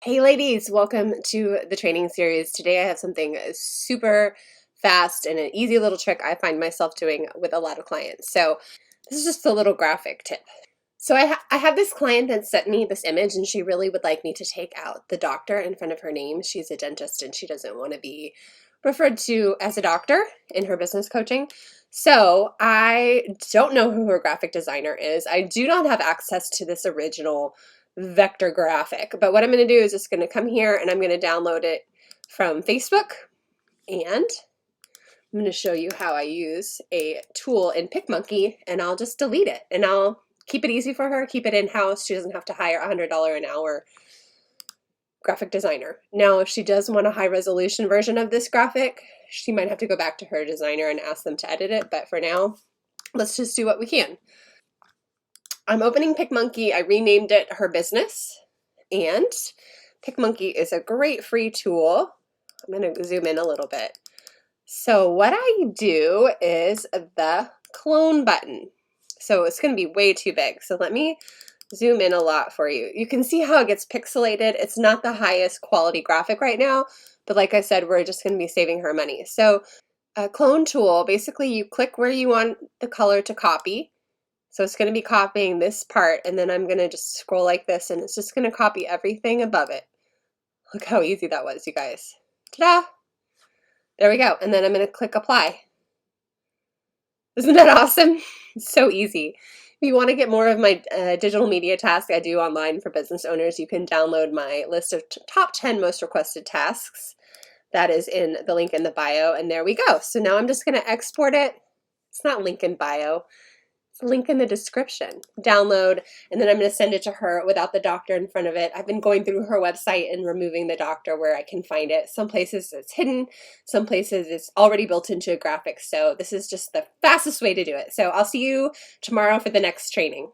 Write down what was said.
Hey ladies, welcome to the training series. Today I have something super fast and an easy little trick I find myself doing with a lot of clients. So this is just a little graphic tip. So I have this client that sent me this image and she really would like me to take out the doctor in front of her name. She's a dentist and she doesn't want to be referred to as a doctor in her business coaching. So I don't know who her graphic designer is. I do not have access to this original vector graphic, but what I'm going to do is just going to come here and I'm going to download it from Facebook, and I'm going to show you how I use a tool in PicMonkey, and I'll just delete it and I'll keep it easy for her, keep it in-house. She doesn't have to hire a $100 an hour graphic designer. Now, if she does want a high resolution version of this graphic, she might have to go back to her designer and ask them to edit it, but for now, let's just do what we can. I'm opening PicMonkey. I renamed it Her Business, and PicMonkey is a great free tool. I'm going to zoom in a little bit. So what I do is the clone button. So it's going to be way too big. So let me zoom in a lot for you. You can see how it gets pixelated. It's not the highest quality graphic right now, but like I said, we're just going to be saving her money. So a clone tool, basically you click where you want the color to copy. So it's going to be copying this part, and then I'm going to just scroll like this, and it's just going to copy everything above it. Look how easy that was, you guys. Ta-da! There we go. And then I'm going to click apply. Isn't that awesome? It's so easy. If you want to get more of my digital media tasks I do online for business owners, you can download my list of top 10 most requested tasks. That is in the link in the bio, and there we go. So now I'm just going to export it. It's not link in bio. Link in the description. Download, and then I'm going to send it to her without the doctor in front of it. I've been going through her website and removing the doctor where I can find it. Some places it's hidden, some places it's already built into a graphic. So this is just the fastest way to do it. So I'll see you tomorrow for the next training.